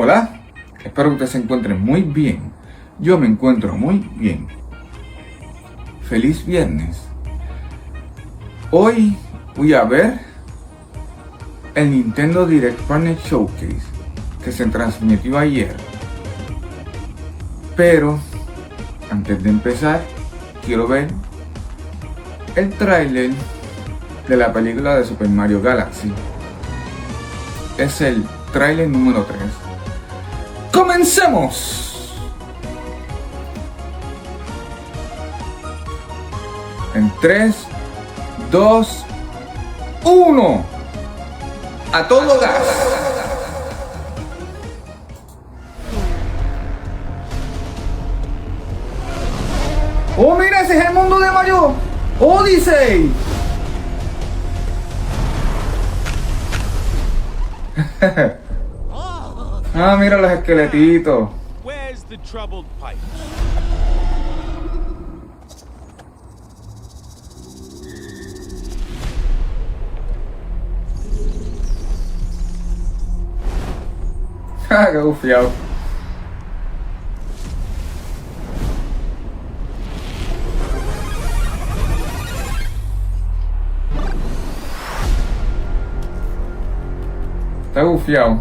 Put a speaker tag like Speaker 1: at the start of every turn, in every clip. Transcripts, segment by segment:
Speaker 1: Hola, espero que ustedes se encuentren muy bien. Yo me encuentro muy bien. Feliz viernes. Hoy voy a ver el Nintendo Direct Partner Showcase que se transmitió ayer. Pero antes de empezar, quiero ver el tráiler de la película de Super Mario Galaxy. Es el tráiler número 3. ¡Comencemos! En 3, 2, 1. ¡A todo gas! ¡Oh, mira! ¡Ese es el mundo de Mario Odyssey! Ah, mira los esqueletitos.
Speaker 2: Where's the troubled pipe?
Speaker 1: Ah, qué bufiado. Está bufiado.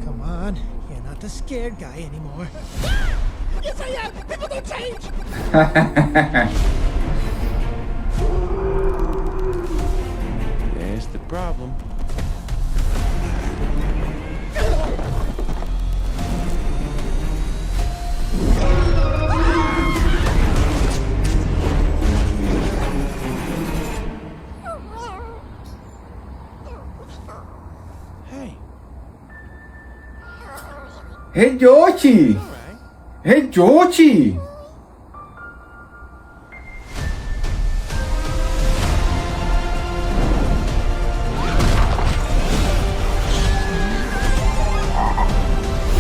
Speaker 3: Come on, you're not the scared guy anymore. Yes, I am. People don't change.
Speaker 2: There's the problem. Hey,
Speaker 1: ¡Hey, Yoshi!
Speaker 2: all right.
Speaker 1: ¡Hey, Yoshi!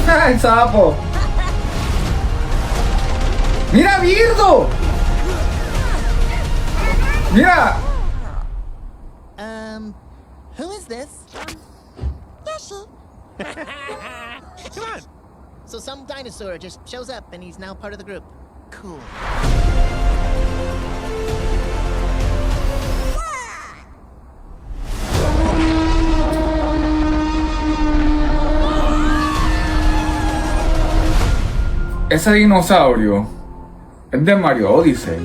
Speaker 1: ¡Ah, el sapo! ¡Mira, Birdo! ¡Mira!
Speaker 3: Who is this?
Speaker 2: Come on.
Speaker 3: So some dinosaur just shows up and he's now part of the group. Cool.
Speaker 1: Ese dinosaurio es de Mario Odyssey.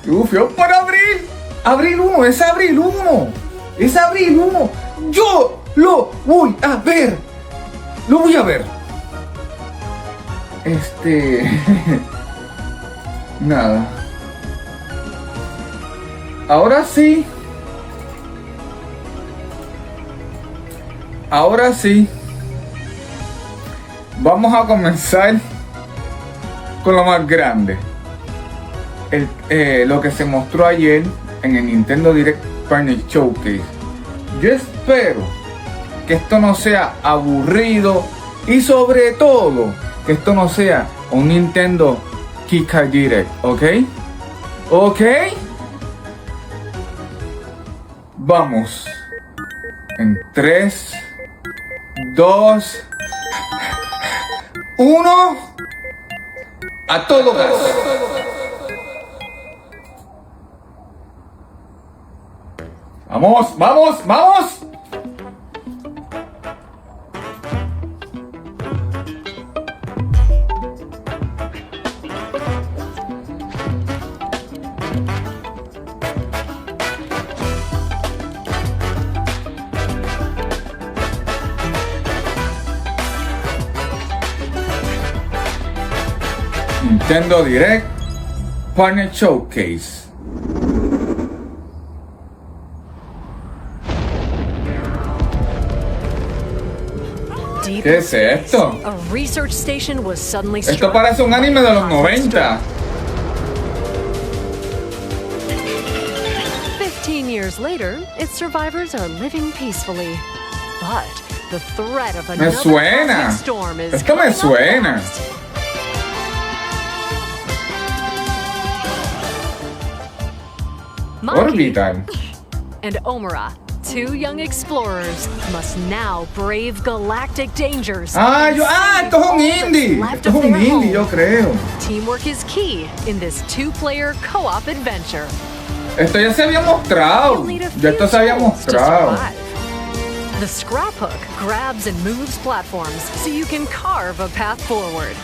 Speaker 1: ¡Qué bufio! ¡Para abrir! ¡Abril 1! ¡Es Abril 1! ¡Es Abril 1! ¡Yo lo voy a ver! ¡Lo voy a ver! Nada. Ahora sí. Ahora sí. Vamos a comenzar con lo más grande. Lo que se mostró ayer en el Nintendo Direct Partner Showcase. Yo espero que esto no sea aburrido y sobre todo que esto no sea un Nintendo Kika Direct, ¿ok? ¿Ok? Vamos. En 3, 2, 1. A todo gas. Vamos, vamos, vamos. Nintendo Direct Partner Showcase. ¿Qué es esto?
Speaker 4: A research station was suddenly
Speaker 1: Esto
Speaker 4: struck.
Speaker 1: parece un anime de los 90.
Speaker 4: 15 years later, its survivors are living peacefully. But the threat of
Speaker 1: Me
Speaker 4: another
Speaker 1: suena.
Speaker 4: cosmic storm is
Speaker 1: Esto me
Speaker 4: coming up
Speaker 1: suena.
Speaker 4: fast.
Speaker 1: Orbital.
Speaker 4: and Omura two young explorers must now brave galactic dangers.
Speaker 1: Esto es un indie. Esto es un indie, yo creo.
Speaker 4: Teamwork is key in this two-player co-op adventure.
Speaker 1: Esto ya se había mostrado.
Speaker 4: You'll need a
Speaker 1: Ya esto
Speaker 4: few
Speaker 1: se había
Speaker 4: tools to
Speaker 1: mostrado.
Speaker 4: survive. The scrap hook grabs and moves platforms so you can carve a path forward.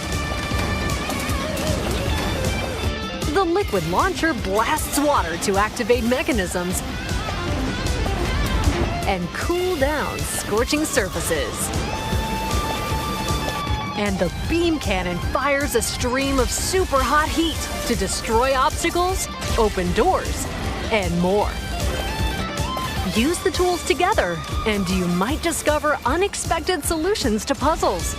Speaker 4: The liquid launcher blasts water to activate mechanisms and cool down scorching surfaces. And the beam cannon fires a stream of super hot heat to destroy obstacles, open doors, and more. Use the tools together, and you might discover unexpected solutions to puzzles.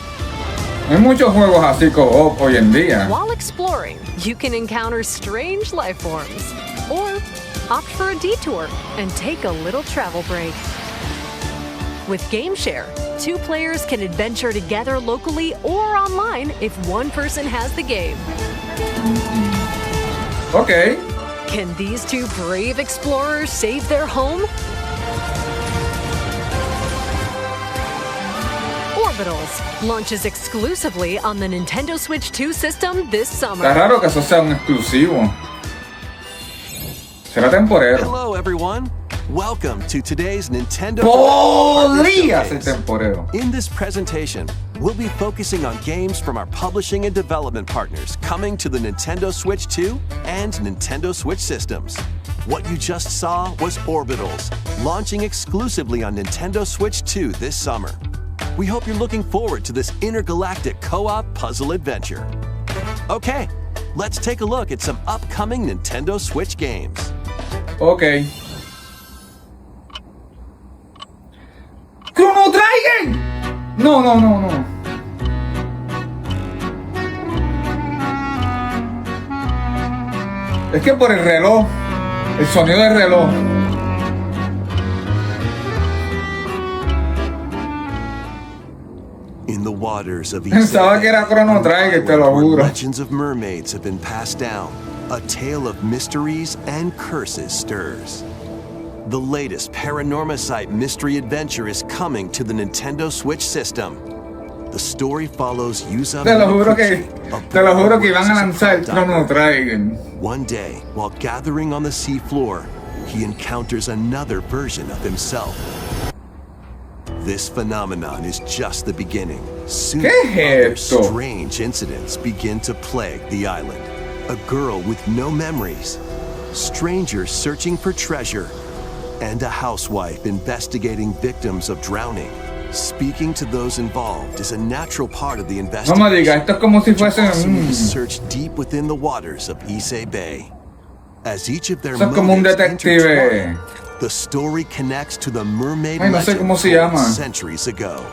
Speaker 1: Hay muchos juegos así co-op hoy en día.
Speaker 4: While exploring, you can encounter strange life forms, or opt for a detour and take a little travel break. With GameShare, two players can adventure together locally or online if one person has the game.
Speaker 1: Ok.
Speaker 4: Can these two brave explorers save their home? Orbitals launches exclusively on the Nintendo Switch 2 system this
Speaker 1: Está
Speaker 4: summer.
Speaker 1: raro que eso sea un exclusivo. Será temporero.
Speaker 5: Hello, everyone. Welcome to today's Nintendo
Speaker 1: Podría ser
Speaker 5: Showcase.
Speaker 1: temporero.
Speaker 5: In this presentation, we'll be focusing on games from our publishing and development partners coming to the Nintendo Switch 2 and Nintendo Switch systems. What you just saw was Orbitals, launching exclusively on Nintendo Switch 2 this summer. We hope you're looking forward to this intergalactic co-op puzzle adventure. Okay, let's take a look at some upcoming Nintendo Switch games.
Speaker 1: Ok. ¡Chrono Trigger! No. Es que por el reloj. El sonido del reloj.
Speaker 5: In the waters of
Speaker 1: Pensaba que era Chrono Trigger, te lo
Speaker 5: where
Speaker 1: juro.
Speaker 5: legends of mermaids have been passed down, a tale of mysteries and curses stirs. The latest Paranormacite mystery adventure is coming to the Nintendo Switch system. The story follows Yuza
Speaker 1: Te lo juro
Speaker 5: Minoguchi,
Speaker 1: te lo juro que iban a
Speaker 5: a
Speaker 1: lanzar el Chrono Trigger.
Speaker 5: One day, while gathering on the seafloor, he encounters another version of himself. This phenomenon is just the beginning. Soon,
Speaker 1: ¿Qué es
Speaker 5: other
Speaker 1: esto?
Speaker 5: strange incidents begin to plague the island. A girl with no memories, strangers searching for treasure, and a housewife investigating victims of drowning. Speaking to those involved is a natural part of the
Speaker 1: No me
Speaker 5: investigation.
Speaker 1: digas, esto es como si fuese.
Speaker 5: Also need to search deep within the waters of Issei Bay. As each of their
Speaker 1: Eso es como un
Speaker 5: motives
Speaker 1: detective.
Speaker 5: intertwine, the story connects to the mermaid
Speaker 1: Ay, no sé
Speaker 5: legend
Speaker 1: cómo se
Speaker 5: told
Speaker 1: llama.
Speaker 5: centuries ago.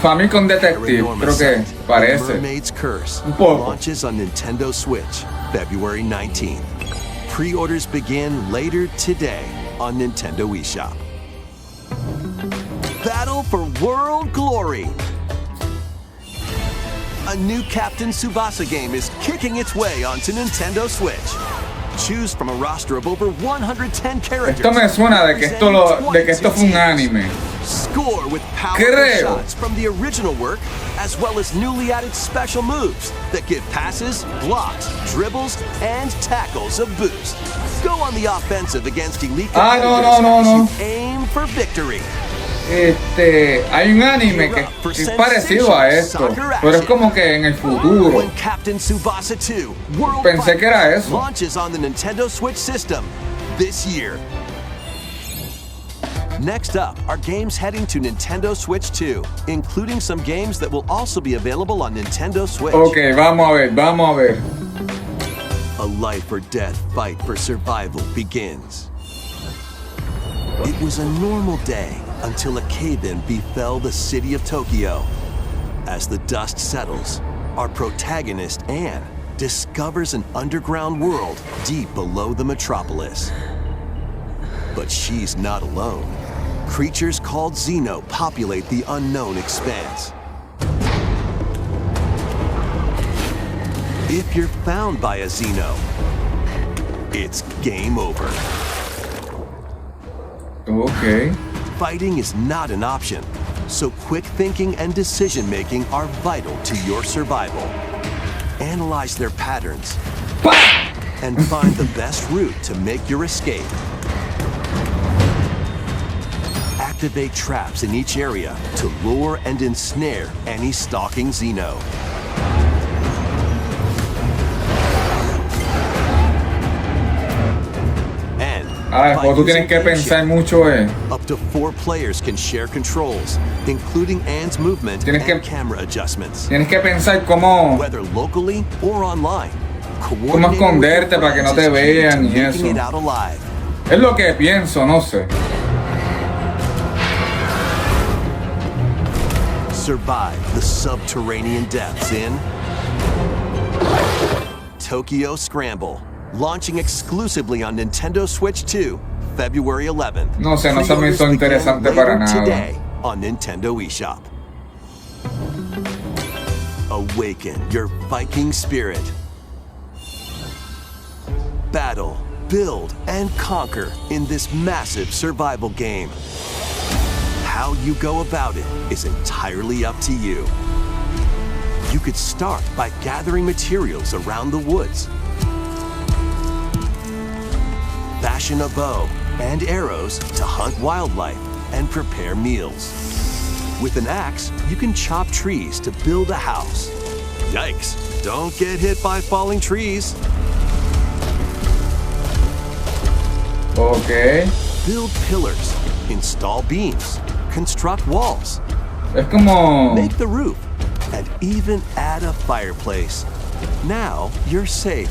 Speaker 1: Famicom Detective, creo que
Speaker 5: The
Speaker 1: parece.
Speaker 5: Mermaid's Curse
Speaker 1: Un poco.
Speaker 5: launches on Nintendo Switch February 19th. Pre-orders begin later today on Nintendo eShop. Battle for World Glory. A new Captain Tsubasa game is kicking its way onto Nintendo Switch. Choose from a roster of over 110 characters.
Speaker 1: Esto me suena de que esto fue un anime.
Speaker 5: Score with powerful
Speaker 1: Creo.
Speaker 5: shots from the original work, as well as newly added special moves that give passes, blocks, dribbles, and tackles a boost. Go on the offensive against elite
Speaker 1: No.
Speaker 5: competitors as you aim for victory.
Speaker 1: Hay un anime que es parecido a esto, pero es como que en el futuro.
Speaker 5: When Captain Tsubasa 2 World
Speaker 1: Pensé que era eso.
Speaker 5: launches on the Nintendo Switch system this year. Next up are games heading to Nintendo Switch 2, including some games that will also be available on Nintendo Switch.
Speaker 1: Ok, vamos a ver.
Speaker 5: A life or death fight for survival begins. It was a normal day until a cave-in befell the city of Tokyo. As the dust settles, our protagonist, Anne, discovers an underground world deep below the metropolis. But she's not alone. Creatures called Xeno populate the unknown expanse. If you're found by a Xeno, it's game over.
Speaker 1: Ok.
Speaker 5: Fighting is not an option, so quick thinking and decision making are vital to your survival. Analyze their patterns and find the best route to make your escape. Activate traps in each area to lure and ensnare any stalking Xeno.
Speaker 1: Pues tú tienes que pensar mucho,
Speaker 5: Up to 4 players can share controls, including Anne's movement and camera adjustments.
Speaker 1: Tienes que pensar cómo,
Speaker 5: Whether locally or online.
Speaker 1: cómo esconderte para que no te vean y eso.
Speaker 5: It out alive.
Speaker 1: Es lo que pienso, no sé.
Speaker 5: Survive the subterranean depths in Tokyo Scramble. Launching exclusively on Nintendo Switch 2, February 11th.
Speaker 1: No sé, no se me hizo interesante para nada.
Speaker 5: Today on Nintendo eShop. Awaken your Viking spirit. Battle, build, and conquer in this massive survival game. How you go about it is entirely up to you. You could start by gathering materials around the woods. Fashion a bow and arrows to hunt wildlife and prepare meals. With an axe, you can chop trees to build a house. Yikes, don't get hit by falling trees.
Speaker 1: Ok.
Speaker 5: Build pillars, install beams, construct walls.
Speaker 1: Es como...
Speaker 5: Make the roof, and even add a fireplace. Now you're safe.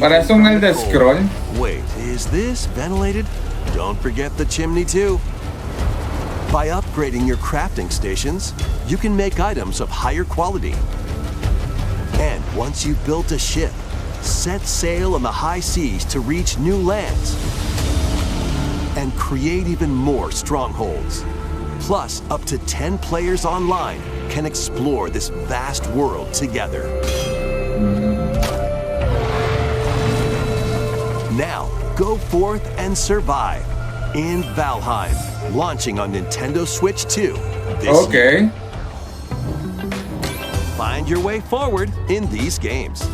Speaker 1: Parece un Elder Scroll.
Speaker 5: Wait, is this ventilated? Don't forget the chimney too. By upgrading your crafting stations, you can make items of higher quality. And once you've built a ship, set sail on the high seas to reach new lands. And create even more strongholds. Plus, up to 10 players online can explore this vast world together. Now, go forth and survive in Valheim, launching on Nintendo Switch 2 this year. Find your way forward in these games.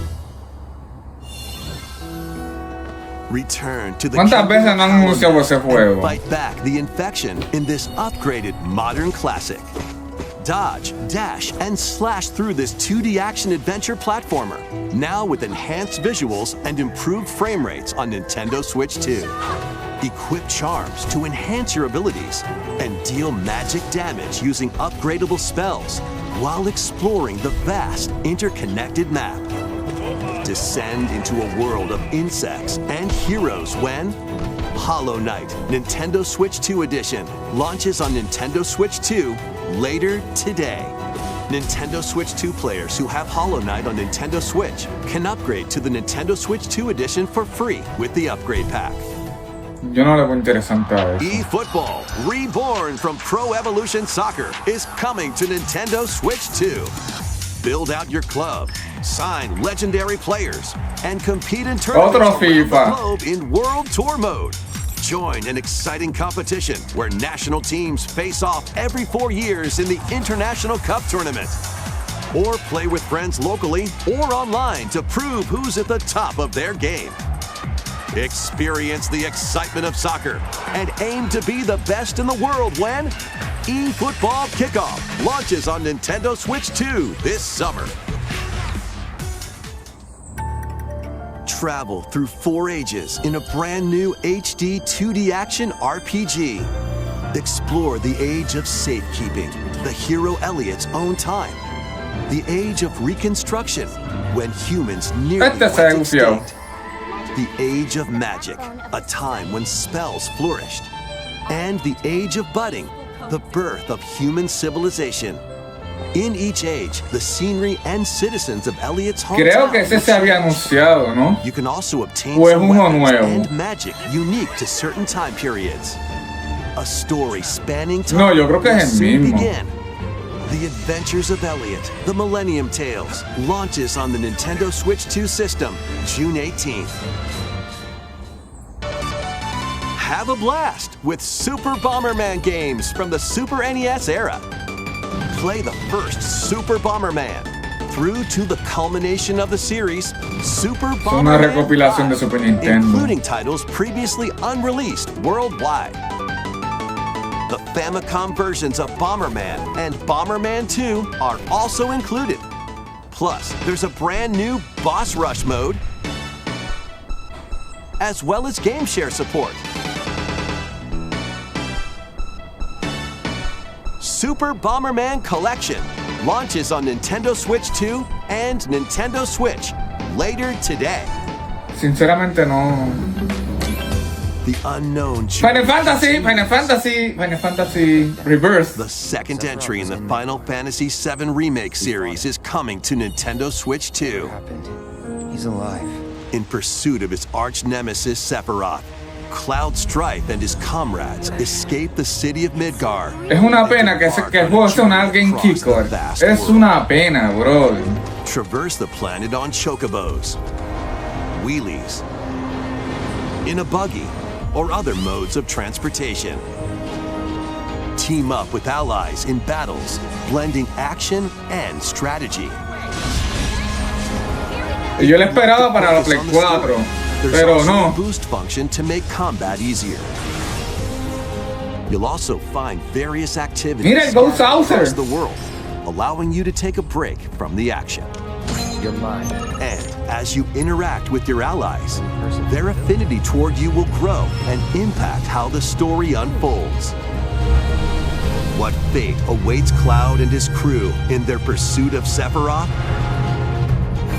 Speaker 5: Return to the
Speaker 1: ¿Cuántas veces no han anunciado ese
Speaker 5: and
Speaker 1: juego?
Speaker 5: fight back the infection in this upgraded modern classic. Dodge, dash, and slash through this 2D action adventure platformer, now with enhanced visuals and improved frame rates on Nintendo Switch 2. Equip charms to enhance your abilities and deal magic damage using upgradable spells while exploring the vast interconnected map. Descend into a world of insects and heroes when Hollow Knight Nintendo Switch 2 Edition launches on Nintendo Switch 2 later today. Nintendo Switch 2 players who have Hollow Knight on Nintendo Switch can upgrade to the Nintendo Switch 2 Edition for free with the upgrade pack.
Speaker 1: Yo no le veo interesante a eso.
Speaker 5: eFootball, reborn from Pro Evolution Soccer, is coming to Nintendo Switch 2. Build out your club, sign legendary players, and compete in tournaments
Speaker 1: Otro
Speaker 5: around the
Speaker 1: FIFA.
Speaker 5: globe in World Tour mode. Join an exciting competition where national teams face off every 4 years in the International Cup Tournament. Or play with friends locally or online to prove who's at the top of their game. Experience the excitement of soccer and aim to be the best in the world when eFootball Kickoff launches on Nintendo Switch 2 this summer. Travel through 4 ages in a brand new HD 2D action RPG. Explore the age of safekeeping, the hero Elliot's own time. The age of reconstruction, when humans nearly
Speaker 1: Este se
Speaker 5: went
Speaker 1: anunció.
Speaker 5: extinct. The age of magic, a time when spells flourished. And the age of budding, the birth of human civilization. In each age, the scenery and citizens of Elliot's
Speaker 1: Creo que
Speaker 5: hometown
Speaker 1: ese se había anunciado, ¿no?
Speaker 5: you can also obtain
Speaker 1: O es
Speaker 5: some
Speaker 1: uno
Speaker 5: weapons
Speaker 1: nuevo.
Speaker 5: and magic unique to certain time periods. A story spanning time
Speaker 1: No, yo creo que es
Speaker 5: will
Speaker 1: el
Speaker 5: soon
Speaker 1: mismo.
Speaker 5: begin. The Adventures of Elliot, The Millennium Tales, launches on the Nintendo Switch 2 system, June 18th. Have a blast with Super Bomberman games from the Super NES era. Play the first Super Bomberman through to the culmination of the series, Super
Speaker 1: Es una
Speaker 5: Bomberman
Speaker 1: recopilación de
Speaker 5: 5,
Speaker 1: Super Nintendo.
Speaker 5: including titles previously unreleased worldwide. The Famicom versions of Bomberman and Bomberman 2 are also included. Plus, there's a brand new Boss Rush mode, as well as game share support. Super Bomberman Collection launches on Nintendo Switch 2 and Nintendo Switch later today.
Speaker 1: Sinceramente no.
Speaker 5: The unknown
Speaker 1: Final Fantasy Rebirth.
Speaker 5: The second entry in the Final Fantasy VII Remake series is coming to Nintendo Switch 2.
Speaker 6: Happened. He's alive.
Speaker 5: In pursuit of his arch nemesis Sephiroth, Cloud Strife and his comrades escape the city of Midgar.
Speaker 1: Es una pena que el juego sea un Game Kicker. Es una pena, bro.
Speaker 5: Traverse the planet on chocobos, wheelies, in a buggy, or other modes of transportation. Team up with allies in battles, blending action and strategy.
Speaker 1: Yo lo esperaba para la Play 4, pero
Speaker 5: There's also
Speaker 1: no.
Speaker 5: a boost function to make combat easier. You'll also find various activities
Speaker 1: Mira el Ghost Saucer.
Speaker 5: across the world, allowing you to take a break from the action.
Speaker 6: You're mine.
Speaker 5: And as you interact with your allies, their affinity toward you will grow and impact how the story unfolds. What fate awaits Cloud and his crew in their pursuit of Sephiroth?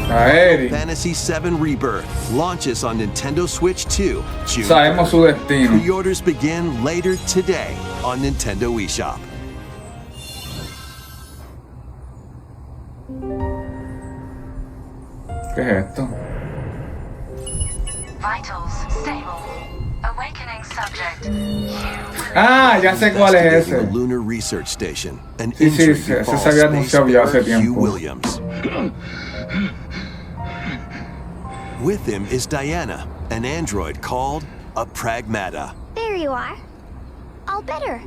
Speaker 1: Aeri.
Speaker 5: Fantasy VII Rebirth launches on Nintendo Switch 2 June
Speaker 1: Sabemos
Speaker 5: 3rd.
Speaker 1: su destino.
Speaker 5: Pre-orders begin later today on Nintendo eShop.
Speaker 1: ¿Qué es esto?
Speaker 7: Vitals stable. Awakening subject.
Speaker 1: Ah, ya sé cuál es
Speaker 5: Investigating
Speaker 1: ese.
Speaker 5: the Lunar Research Station. An
Speaker 1: Sí, sí,
Speaker 5: injury
Speaker 1: sí, ese
Speaker 5: befalls
Speaker 1: se había anunciado ya hace
Speaker 5: spacefarer Hugh
Speaker 1: tiempo.
Speaker 5: Williams. With him is Diana, an android called a Pragmata.
Speaker 8: There you are. All better.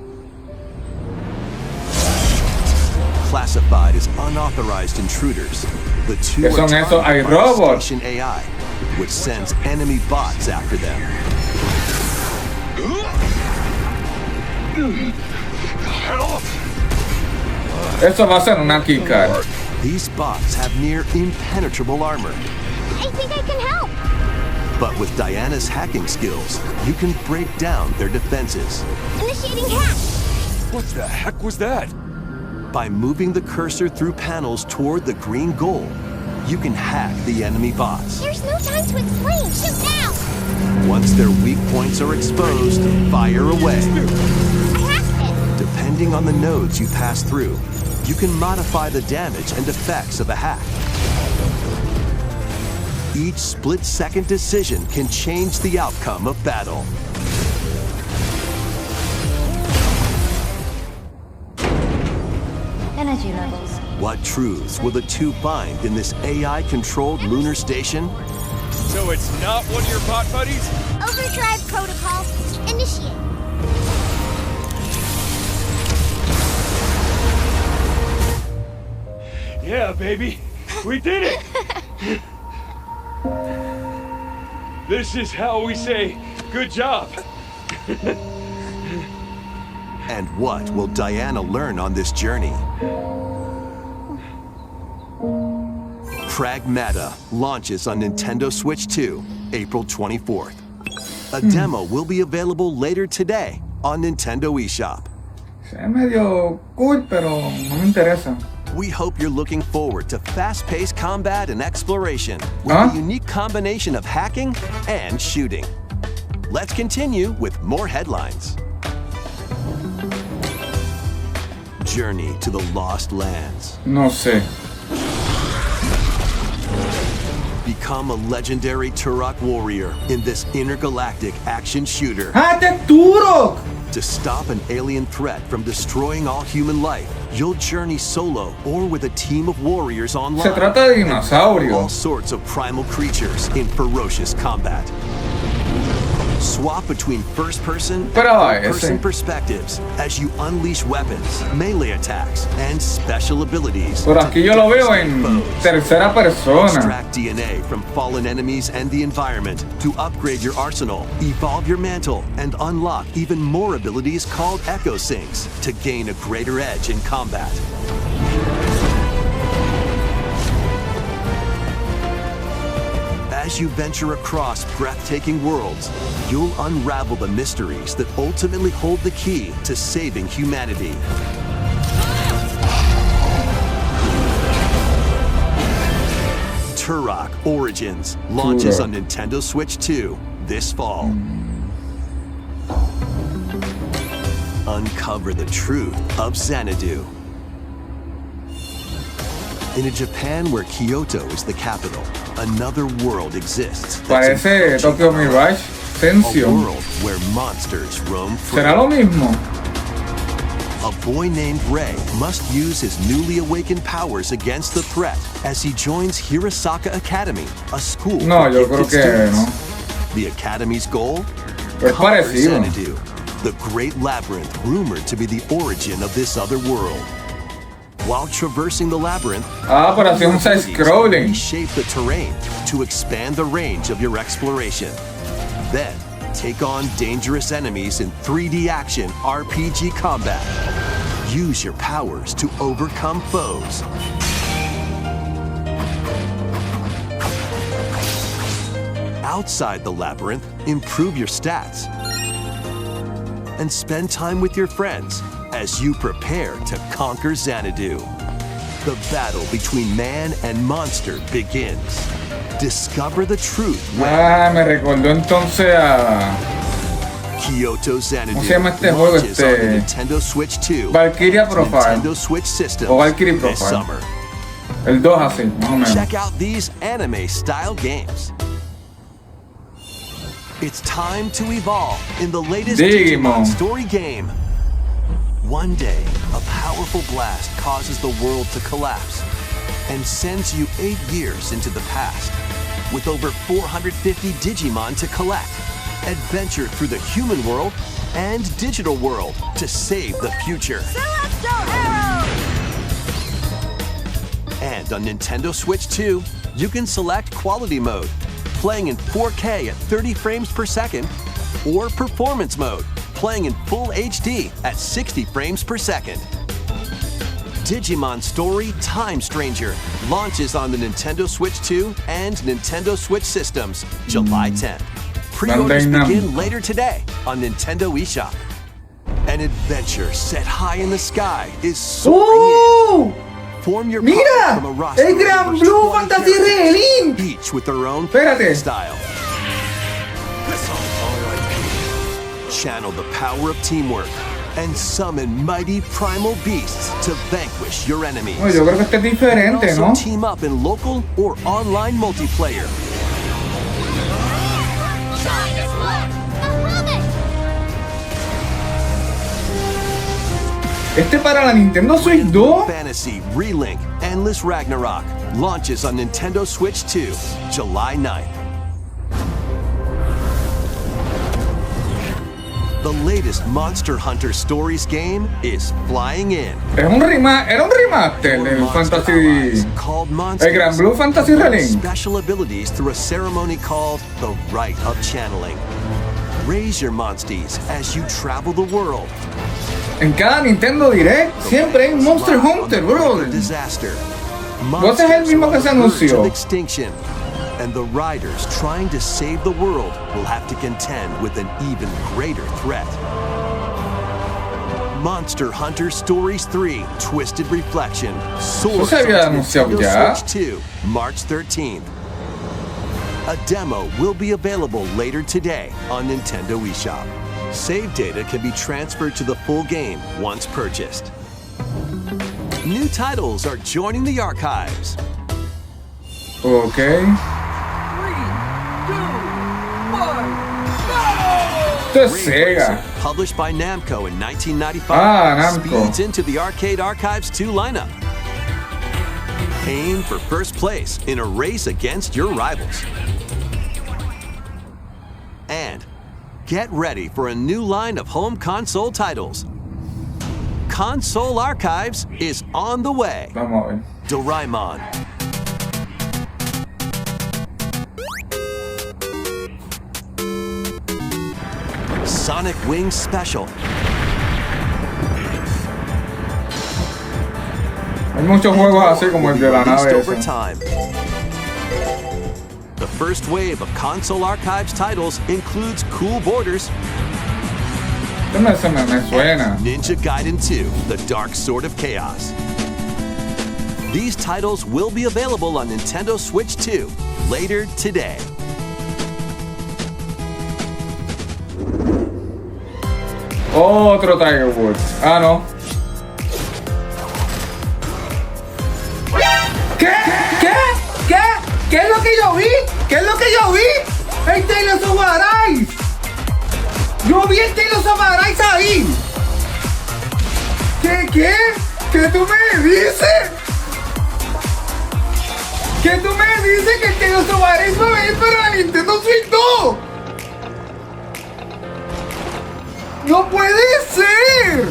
Speaker 5: Classified as unauthorized intruders, the two
Speaker 1: ¿Qué
Speaker 5: are
Speaker 1: son esos? Hay
Speaker 5: targeted by
Speaker 1: robots.
Speaker 5: Station AI, which sends enemy bots after them.
Speaker 1: Eso va a ser una keycard.
Speaker 5: These bots have near impenetrable armor,
Speaker 8: I think I can help.
Speaker 5: but with Diana's hacking skills, you can break down their defenses.
Speaker 8: Initiating hack.
Speaker 2: What the heck was that?
Speaker 5: By moving the cursor through panels toward the green goal, you can hack the enemy bots.
Speaker 8: There's no time to explain. Shoot now.
Speaker 5: Once their weak points are exposed, fire away.
Speaker 8: I hacked it.
Speaker 5: Depending on the nodes you pass through, you can modify the damage and effects of a hack. Each split-second decision can change the outcome of battle.
Speaker 8: Energy levels.
Speaker 5: What truths will the two find in this AI-controlled lunar station?
Speaker 2: So it's not one of your bot buddies?
Speaker 8: Overdrive protocol. Initiate.
Speaker 2: Yeah, baby. We did it! This is how we say, good job.
Speaker 5: And what will Diana learn on this journey? Pragmata launches on Nintendo Switch 2, April 24th. A demo will be available later today on Nintendo eShop.
Speaker 1: Se ve medio cool, pero no me interesa.
Speaker 5: We hope you're looking forward to fast-paced combat and exploration with
Speaker 1: Huh?
Speaker 5: a unique combination of hacking and shooting. Let's continue with more headlines. Journey to the Lost Lands.
Speaker 1: No sé.
Speaker 5: Become a legendary Turok warrior in this intergalactic action shooter.
Speaker 1: ¡Ah, este es Turok!
Speaker 5: To stop an alien threat from destroying all human life, you'll journey solo or with a team of warriors online.
Speaker 1: Se trata de
Speaker 5: All
Speaker 1: dinosaurios.
Speaker 5: sorts of primal creatures in ferocious combat. Swap between first-person
Speaker 1: Pero
Speaker 5: and third-person
Speaker 1: ese.
Speaker 5: perspectives as you unleash weapons, melee attacks, and special abilities.
Speaker 1: Por
Speaker 5: to
Speaker 1: aquí yo lo veo en
Speaker 5: devastate foes.
Speaker 1: tercera persona.
Speaker 5: Extract DNA from fallen enemies and the environment to upgrade your arsenal, evolve your mantle, and unlock even more abilities called Echo Sinks to gain a greater edge in combat. As you venture across breathtaking worlds, you'll unravel the mysteries that ultimately hold the key to saving humanity. Turok Origins launches on Nintendo Switch 2 this fall. Uncover the truth of Xanadu. In a Japan where Kyoto is the capital, another world exists. that's
Speaker 1: Parece
Speaker 5: encroaching
Speaker 1: Tokyo
Speaker 5: on our
Speaker 1: Mirage
Speaker 5: life. A
Speaker 1: Sensio.
Speaker 5: world where monsters roam free.
Speaker 1: ¿Será lo mismo?
Speaker 5: A boy named Ray must use his newly awakened powers against the threat as he joins Hirosaka Academy, a school
Speaker 1: No,
Speaker 5: for
Speaker 1: yo creo
Speaker 5: gifted
Speaker 1: que
Speaker 5: students.
Speaker 1: no.
Speaker 5: The Academy's goal?
Speaker 1: Es
Speaker 5: Conquer
Speaker 1: parecido.
Speaker 5: Xanadu, the great labyrinth rumored to be the origin of this other world. While traversing the labyrinth,
Speaker 1: Ah, pero así es un
Speaker 5: abilities
Speaker 1: side-scrolling.
Speaker 5: reshape the terrain to expand the range of your exploration. Then, take on dangerous enemies in 3D action RPG combat. Use your powers to overcome foes. Outside the labyrinth, improve your stats. And spend time with your friends as you prepare to conquer Xanadu. The battle between man and monster begins. Discover the truth when
Speaker 1: Ah, me recordó entonces a
Speaker 5: Kyoto Xanadu
Speaker 1: ¿Cómo se llama este juego?
Speaker 5: launches on the Nintendo Switch 2
Speaker 1: Valkyria Profile.
Speaker 5: Nintendo Switch systems
Speaker 1: O Valkyrie
Speaker 5: this
Speaker 1: Profile.
Speaker 5: summer.
Speaker 1: El 2 así, más o menos.
Speaker 5: Check out these anime-style games. It's time to evolve in the latest
Speaker 1: Digimon.
Speaker 5: Digimon story game. One day, a powerful blast causes the world to collapse and sends you 8 years into the past. With over 450 Digimon to collect, adventure through the human world and digital world to save the future. And on Nintendo Switch 2, you can select Quality Mode, playing in 4K at 30 frames per second, or Performance Mode, playing in full HD at 60 frames per second. Digimon Story Time Stranger launches on the Nintendo Switch 2 and Nintendo Switch systems July 10th. Pre-orders
Speaker 1: Bandai
Speaker 5: begin
Speaker 1: Namco.
Speaker 5: later today on Nintendo eShop. An adventure set high in the sky is soaring in. Form your
Speaker 1: Mira,
Speaker 5: party from a roster
Speaker 1: el
Speaker 5: of
Speaker 1: Gran
Speaker 5: over
Speaker 1: Blue
Speaker 5: 20
Speaker 1: Fantasy
Speaker 5: characters,
Speaker 1: Relink.
Speaker 5: each with their own
Speaker 1: Espérate.
Speaker 5: style. Channel the power of teamwork and summon mighty primal beasts to vanquish your enemies.
Speaker 1: No, yo creo que este es
Speaker 5: You can
Speaker 1: diferente,
Speaker 5: also
Speaker 1: ¿no?
Speaker 5: team up in local or online multiplayer.
Speaker 1: Este para la Nintendo Switch 2.
Speaker 5: Fantasy Relink Endless Ragnarok launches on Nintendo Switch 2, July 9th. The latest Monster Hunter Stories game is flying in.
Speaker 1: Era un remaster del
Speaker 5: Monster
Speaker 1: Fantasy.
Speaker 5: allies called Monsters
Speaker 1: El Gran Blue Fantasy
Speaker 5: learn
Speaker 1: Relink.
Speaker 5: special abilities through a ceremony called the Rite of Channeling. Raise your monsties as you travel the world.
Speaker 1: En cada Nintendo Direct siempre hay un Monster Hunter, bro.
Speaker 5: Disaster.
Speaker 1: ¿Vos es el mismo que se anunció?
Speaker 5: Of extinction, and the riders trying to save the world will have to contend with an even greater threat. Monster Hunter Stories 3: Twisted Reflection soars
Speaker 1: se había
Speaker 5: onto
Speaker 1: anunciado
Speaker 5: Nintendo
Speaker 1: ya.
Speaker 5: Switch 2, March 13th. A demo will be available later today on Nintendo eShop. Save data can be transferred to the full game once purchased. New titles are joining the archives.
Speaker 1: Ok. Esto es Sega.
Speaker 5: Published by Namco in 1995,
Speaker 1: Ah, Namco.
Speaker 5: speeds into the Arcade Archives 2 lineup. Aim for first place in a race against your rivals. And Get ready for a new line of home console titles. Console Archives is on the way.
Speaker 1: Vamos a ver.
Speaker 5: Doraemon, Sonic Wings Special,
Speaker 1: Hay muchos juegos así como el de la
Speaker 5: released
Speaker 1: nave
Speaker 5: over
Speaker 1: esa.
Speaker 5: time. The first wave of Console Archives titles includes Cool Borders,
Speaker 1: Este me suena.
Speaker 5: Ninja Gaiden 2, The Dark Sword of Chaos. These titles will be available on Nintendo Switch 2 later today.
Speaker 1: Otro Tiger Woods. Ah, no. ¿Qué? ¿Qué? ¿Qué? ¿Qué es lo que yo vi? ¿Qué es lo que yo vi? ¡El Tales of Arise! ¡Yo vi el Tales of Arise ahí! ¿Qué? ¿Qué? ¿Qué tú me dices? ¿Qué tú me dices que el Tales of Arise va a venir para la Nintendo Switch 2? ¡No puede ser!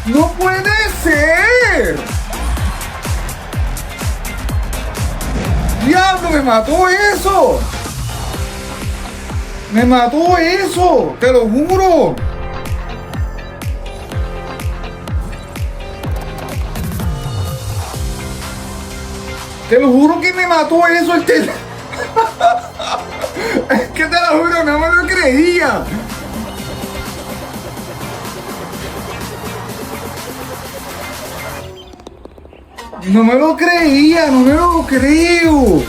Speaker 1: ¡No puede ser! ¡Diablo, me mató eso! ¡Me mató eso! ¡Te lo juro! Te lo juro que me mató eso el tele. Es que te lo juro, no me lo creía. No me lo creía, no me lo creo.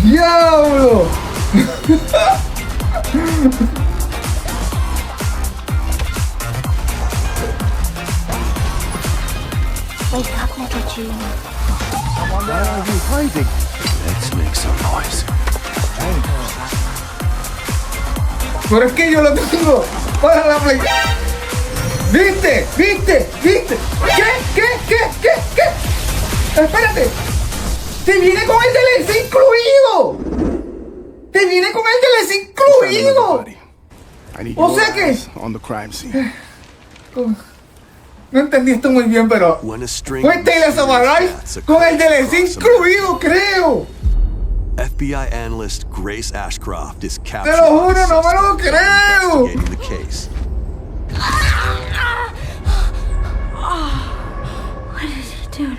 Speaker 1: ¡Diablo!
Speaker 8: Wake up, little Juni.
Speaker 6: Why are you hiding? Let's make some noise.
Speaker 1: Pero es que yo lo tengo para la Play. ¿Viste? ¿Viste? ¿Viste? ¿Qué? Espérate. Te viene con el DLC incluido. Te viene con el DLC incluido. O sea que...
Speaker 9: on the crime scene.
Speaker 1: No entendí esto muy bien, pero... Fue Tales of Arise con el DLC incluido, creo.
Speaker 5: FBI analyst Grace Ashcroft is
Speaker 1: Te
Speaker 5: captured
Speaker 1: lo juro,
Speaker 5: by
Speaker 1: no me lo
Speaker 5: suspect
Speaker 1: creo.
Speaker 5: investigating the case.
Speaker 8: What did he do to me?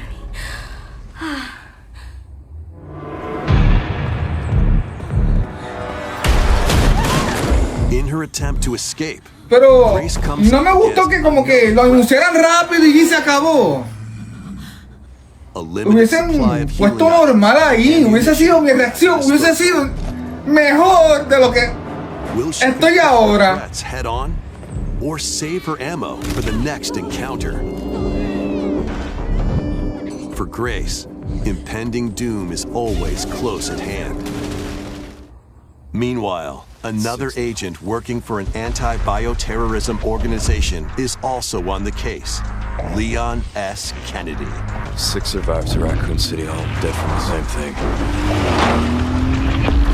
Speaker 5: In her attempt to escape,
Speaker 1: Pero
Speaker 5: Grace comes
Speaker 1: no me
Speaker 5: up
Speaker 1: gustó
Speaker 5: against
Speaker 1: que como que lo anunciaran rápido y se acabó.
Speaker 5: a limited supply
Speaker 1: Hubiesen
Speaker 5: of
Speaker 1: puesto
Speaker 5: healing
Speaker 1: normal ahí,
Speaker 5: items.
Speaker 1: hubiese sido mi reacción, hubiese sido mejor de lo que
Speaker 5: Will she
Speaker 1: estoy
Speaker 5: confront
Speaker 1: ahora.
Speaker 5: the threats head on, or save her ammo for the next encounter? For Grace, impending doom is always close at hand. Meanwhile, another agent working for an anti-bioterrorism organization is also on the case, Leon S. Kennedy.
Speaker 10: 6 survivors of Raccoon City, all dead from the same thing.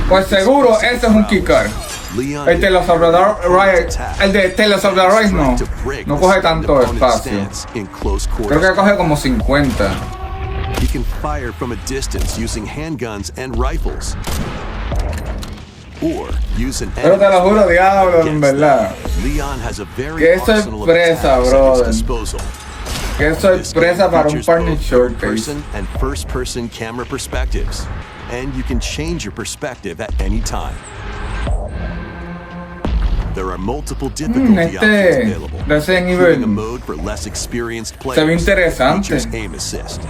Speaker 1: Pues seguro ese es un kicker.
Speaker 5: Leon
Speaker 1: El de los Salvador Rise, el de Tales of the Rise no coge tanto espacio. Creo que coge como 50.
Speaker 5: He can fire from a distance using handguns and rifles. Or use an
Speaker 1: Pero te lo juro, diablo, en verdad.
Speaker 5: Leon has a very
Speaker 1: Qué
Speaker 5: arsenal of
Speaker 1: sorpresa,
Speaker 5: attacks at his
Speaker 1: brother.
Speaker 5: disposal.
Speaker 1: Qué sorpresa para un partner showcase.
Speaker 5: Person and first-person camera perspectives, and you can change your perspective at any time. There are multiple difficulty options available,
Speaker 1: Resident
Speaker 5: including a
Speaker 1: Evil
Speaker 5: mode for less experienced
Speaker 1: se ve
Speaker 5: players.
Speaker 1: interesante.
Speaker 5: Features aim assist.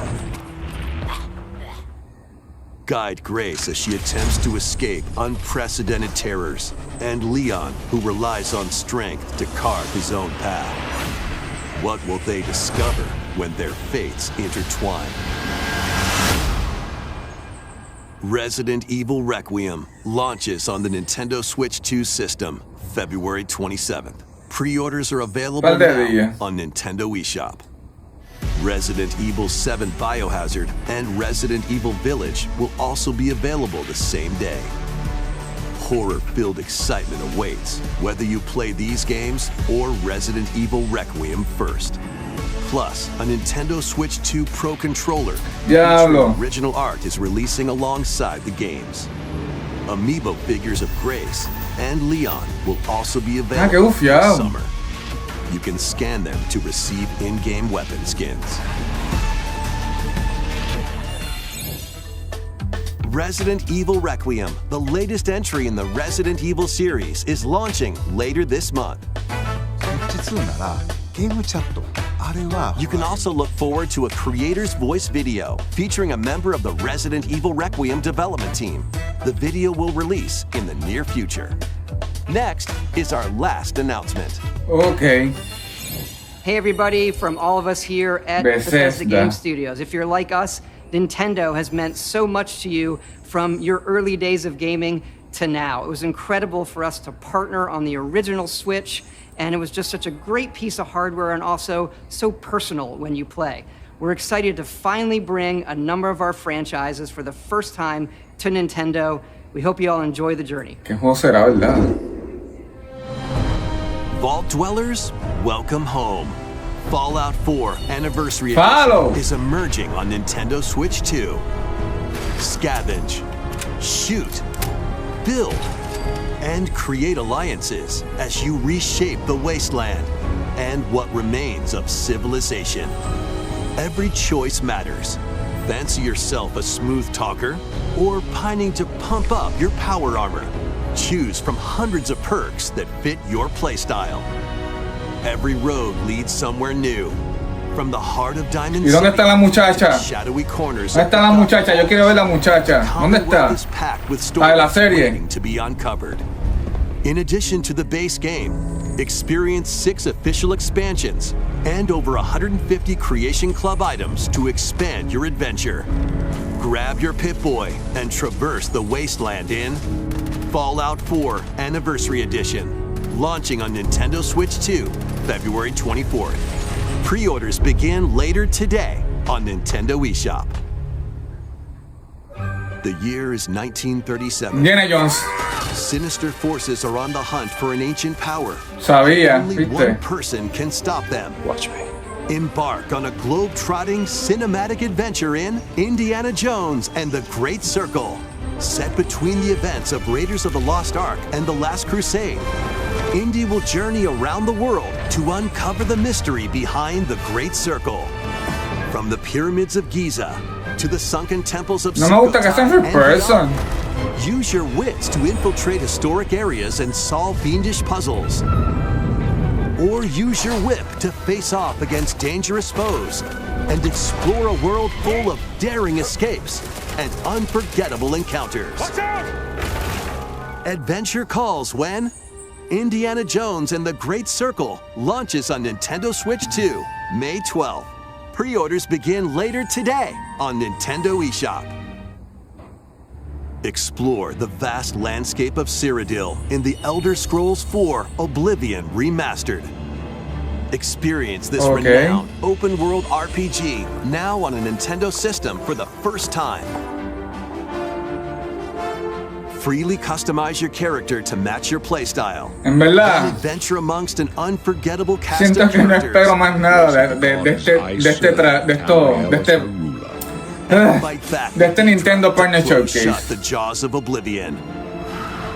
Speaker 5: Guide Grace as she attempts to escape unprecedented terrors, and Leon, who relies on strength to carve his own path. What will they discover when their fates intertwine? Resident Evil Requiem launches on the Nintendo Switch 2 system February 27th. Pre-orders are available now on Nintendo eShop. Resident Evil 7 Biohazard and Resident Evil Village will also be available the same day. Horror-filled excitement awaits, whether you play these games or Resident Evil Requiem first. Plus, a Nintendo Switch 2 Pro controller featuring original art is releasing alongside the games. Amiibo figures of Grace and Leon will also be available this summer. You can scan them to receive in-game weapon skins. Resident Evil Requiem, the latest entry in the Resident Evil series, is launching later this month. You can also look forward to a creator's voice video featuring a member of the Resident Evil Requiem development team. The video will release in the near future. Next is our last announcement.
Speaker 1: Okay.
Speaker 9: Hey everybody, from all of us here at Bethesda Game Studios. If you're like us, Nintendo has meant so much to you from your early days of gaming to now. It was incredible for us to partner on the original Switch, and it was just such a great piece of hardware and also so personal when you play. We're excited to finally bring a number of our franchises for the first time to Nintendo. We hope you all enjoy the journey.
Speaker 1: ¿Qué juego será, verdad?
Speaker 5: Vault Dwellers, welcome home. Fallout 4 Anniversary Edition is emerging on Nintendo Switch 2. Scavenge, shoot, build, and create alliances as you reshape the wasteland and what remains of civilization. Every choice matters. Fancy yourself a smooth talker or pining to pump up your power armor? Choose from hundreds of perks that fit your playstyle. Every road leads somewhere new. From the heart of Diamond
Speaker 1: City, ¿y dónde está la muchacha?
Speaker 5: Shadowy corners.
Speaker 1: ¿Dónde está la muchacha? Yo quiero ver la muchacha. ¿Dónde está? La de la serie.
Speaker 5: To be uncovered. In addition to the base game, experience 6 official expansions and over 150 Creation Club items to expand your adventure. Grab your Pip-Boy and traverse the wasteland in Fallout 4 Anniversary Edition, launching on Nintendo Switch 2, February 24th. Pre-orders begin later today on Nintendo eShop. The year is 1937.
Speaker 1: Indiana Jones.
Speaker 5: Sinister forces are on the hunt for an ancient power.
Speaker 1: Sabía,
Speaker 5: Only one person can stop them.
Speaker 10: Watch me.
Speaker 5: Embark on a globe-trotting cinematic adventure in Indiana Jones and the Great Circle. Set between the events of Raiders of the Lost Ark and The Last Crusade, Indy will journey around the world to uncover the mystery behind the Great Circle. From the pyramids of Giza to the sunken temples of
Speaker 1: person.
Speaker 5: Use your wits to infiltrate historic areas and solve fiendish puzzles. Or use your whip to face off against dangerous foes and explore a world full of daring escapes and unforgettable encounters.
Speaker 2: Watch out!
Speaker 5: Adventure calls when Indiana Jones and the Great Circle launches on Nintendo Switch 2, May 12th. Pre-orders begin later today on Nintendo eShop. Explore the vast landscape of Cyrodiil in The Elder Scrolls 4 Oblivion Remastered. Experience this renowned open-world RPG now on a Nintendo system for the first time. Freely customize your character to match your playstyle.
Speaker 1: En verdad,
Speaker 5: adventure amongst an unforgettable cast
Speaker 1: siento
Speaker 5: of
Speaker 1: que no
Speaker 5: characters.
Speaker 1: espero más nada de este Nintendo Partner Showcase.
Speaker 5: Shut the jaws of Oblivion.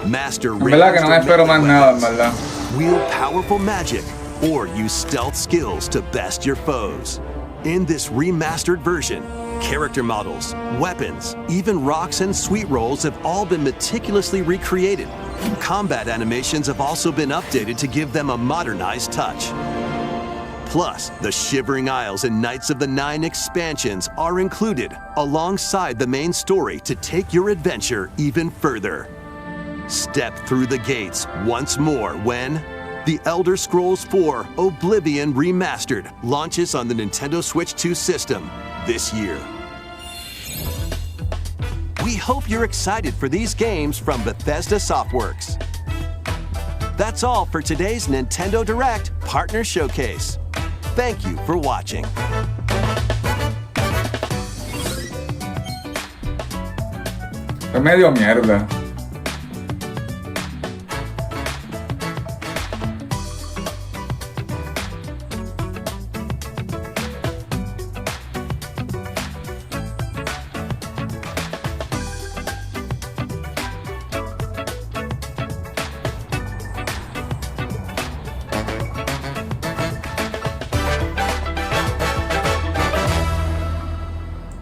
Speaker 5: Master
Speaker 1: En verdad que no me espero más nada, en verdad.
Speaker 5: Wield powerful magic or use stealth skills to best your foes. In this remastered version, character models, weapons, even rocks and sweet rolls have all been meticulously recreated. Combat animations have also been updated to give them a modernized touch. Plus, the Shivering Isles and Knights of the Nine expansions are included alongside the main story to take your adventure even further. Step through the gates once more when The Elder Scrolls 4 Oblivion Remastered launches on the Nintendo Switch 2 system this year. We hope you're excited for these games from Bethesda Softworks. That's all for today's Nintendo Direct Partner Showcase. Thank you for watching.
Speaker 1: Fue medio mierda.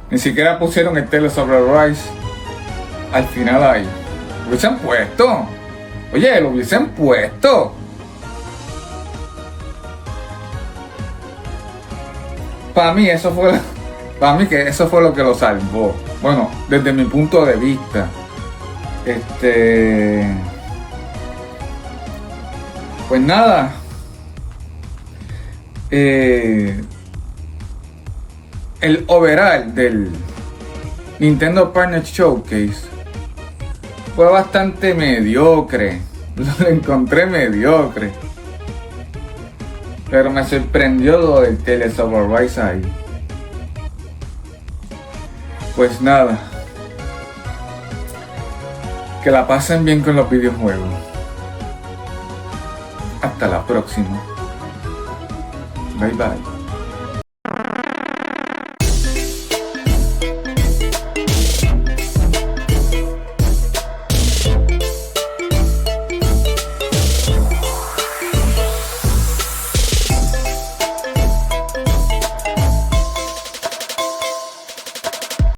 Speaker 1: Ni siquiera pusieron el Tales of Arise al final ahí. Lo hubiesen puesto. Oye, lo hubiesen puesto. Para mí eso fue lo que lo salvó. Bueno, desde mi punto de vista. Pues nada. El overall del Nintendo Partner Showcase fue bastante mediocre. Lo encontré mediocre. Pero me sorprendió lo del Tales of Arise ahí. Pues nada. Que la pasen bien con los videojuegos. Hasta la próxima. Bye bye.